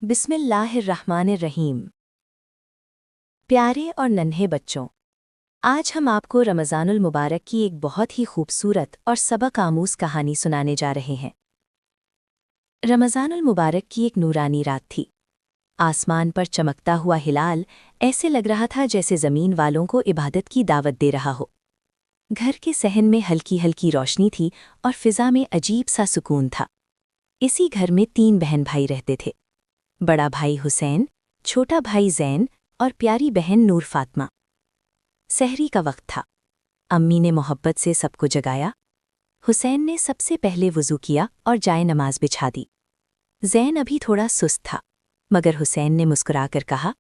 बिस्मिल्लाहिर्रहमानिर्रहीम। प्यारे और नन्हे बच्चों, आज हम आपको रमज़ानुल मुबारक की एक बहुत ही खूबसूरत और सबक आमूज़ कहानी सुनाने जा रहे हैं। रमज़ानुल मुबारक की एक नूरानी रात थी। आसमान पर चमकता हुआ हिलाल ऐसे लग रहा था जैसे ज़मीन वालों को इबादत की दावत दे रहा हो। घर के सहन में हल्की हल्की रोशनी थी और फ़िज़ा में अजीब सा सुकून था। इसी घर में 3 बहन भाई रहते थे। बड़ा भाई हुसैन, छोटा भाई ज़ैन और प्यारी बहन नूर फातिमा। सहरी का वक्त था। अम्मी ने मोहब्बत से सबको जगाया। हुसैन ने सबसे पहले वुज़ू किया और जाए नमाज बिछा दी। ज़ैन अभी थोड़ा सुस्त था, मगर हुसैन ने मुस्कुराकर कहा,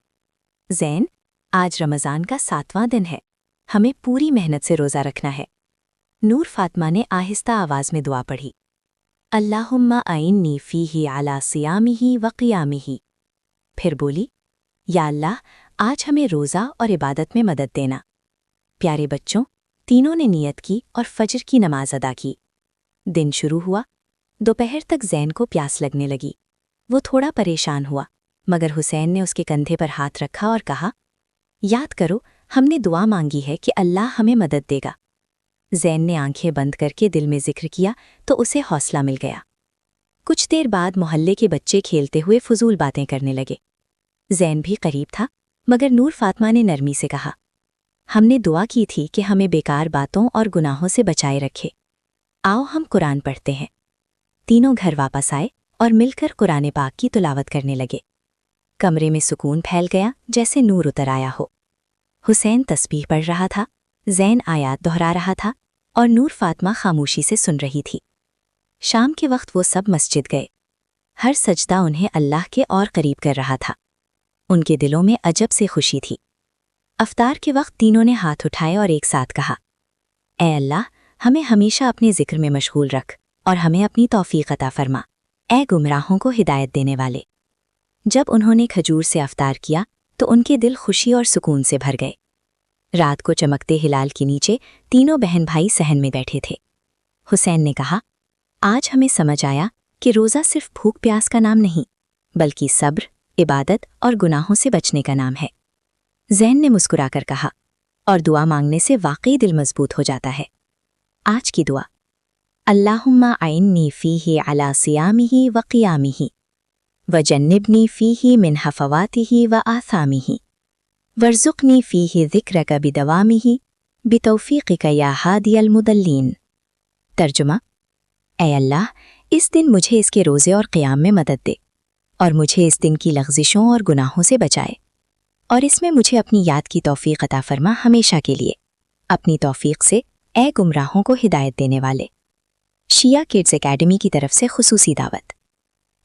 ज़ैन, आज रमज़ान का 7वां दिन है, हमें पूरी मेहनत से रोज़ा रखना है। नूर फातिमा ने आहिस्ता आवाज़ में दुआ पढ़ी, अल्लाहुम्मा आइन्नी फ़ीही अला सियामिही व क़ियामिही। फिर बोली, या अल्लाह, आज हमें रोज़ा और इबादत में मदद देना। प्यारे बच्चों, तीनों ने नियत की और फजर की नमाज अदा की। दिन शुरू हुआ। दोपहर तक ज़ैन को प्यास लगने लगी। वो थोड़ा परेशान हुआ, मगर हुसैन ने उसके कंधे पर हाथ रखा और कहा, याद करो, हमने दुआ मांगी है कि अल्लाह हमें मदद देगा। ज़ैन ने आंखें बंद करके दिल में जिक्र किया तो उसे हौसला मिल गया। कुछ देर बाद मोहल्ले के बच्चे खेलते हुए फजूल बातें करने लगे। ज़ैन भी करीब था, मगर नूर फातिमा ने नरमी से कहा, हमने दुआ की थी कि हमें बेकार बातों और गुनाहों से बचाए रखे। आओ हम कुरान पढ़ते हैं। तीनों घर वापस आए और मिलकर कुरान पाक की तिलावत करने लगे। कमरे में सुकून फैल गया जैसे नूर उतर आया हो। हुसैन तस्बीह पढ़ रहा था, ज़ैन आयात दोहरा रहा था और नूर फातिमा खामोशी से सुन रही थी। शाम के वक्त वो सब मस्जिद गए। हर सजदा उन्हें अल्लाह के और करीब कर रहा था। उनके दिलों में अजब से खुशी थी। अफ्तार के वक्त तीनों ने हाथ उठाए और एक साथ कहा, ए अल्लाह, हमें हमेशा अपने जिक्र में मशगूल रख और हमें अपनी तौफीक अता फरमा, ए गुमराहों को हिदायत देने वाले। जब उन्होंने खजूर से अफ्तार किया तो उनके दिल खुशी और सुकून से भर गए। रात को चमकते हिलाल के नीचे तीनों बहन भाई सहन में बैठे थे। हुसैन ने कहा, आज हमें समझ आया कि रोज़ा सिर्फ भूख प्यास का नाम नहीं, बल्कि सब्र, इबादत और गुनाहों से बचने का नाम है। ज़ैन ने मुस्कुराकर कहा, और दुआ मांगने से वाकई दिल मजबूत हो जाता है। आज की दुआ, अल्लाहुम्मा आइन्नी फ़ीही अला सियामिही व क़ियामिही व जन्निबनी फ़ीही मिन हफ़वातिही व आसामिही वर्ज़ुक़नी फ़ीही ज़िक्रक बिदवामिही बितौफ़ीक़िक या हादियल मुदल्लीन। तर्जुमा, ए अल्लाह, इस दिन मुझे इसके रोज़े और क़ियाम में मदद दे और मुझे इस दिन की लग़ज़िशों और गुनाहों से बचाए, और इसमें मुझे अपनी याद की तौफ़ीक़ अता फरमा हमेशा के लिए, अपनी तौफ़ीक़ से ए गुमराहों को हिदायत देने वाले। शिया किड्स एकेडमी की तरफ से खुसूसी दावत।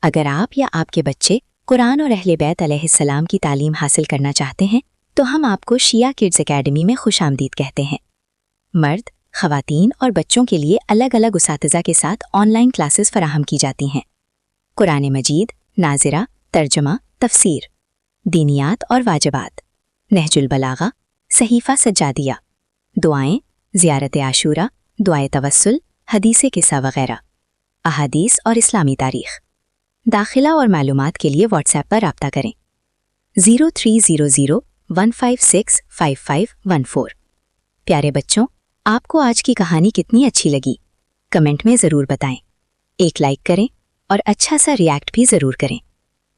अगर आप या आपके बच्चे कुरान और अहले बैत अलैहिस्सलाम की तालीम हासिल करना चाहते हैं तो हम आपको शिया किड्स एकेडमी में खुशामदीद कहते हैं। मर्द, ख़वातीन और बच्चों के लिए अलग अलग उसातिज़ा के साथ ऑनलाइन क्लासेस फराहम की जाती हैं। कुरान मजीद, नाज़िरा, तर्जुमा, तफसीर, दीनियात और वाजिबात, नहजुल बलागा, सहीफ़ा सज्जादिया, दुआएं, ज़ियारत आशूरा, दुआए तवस्सुल, हदीसे किस्सा वगैरह, अहादीस और इस्लामी तारीख़। दाखिला और मालूमात के लिए व्हाट्सएप पर राब्ता करें 030015655514। प्यारे बच्चों, आपको आज की कहानी कितनी अच्छी लगी, कमेंट में ज़रूर बताएं। एक लाइक करें और अच्छा सा रिएक्ट भी ज़रूर करें।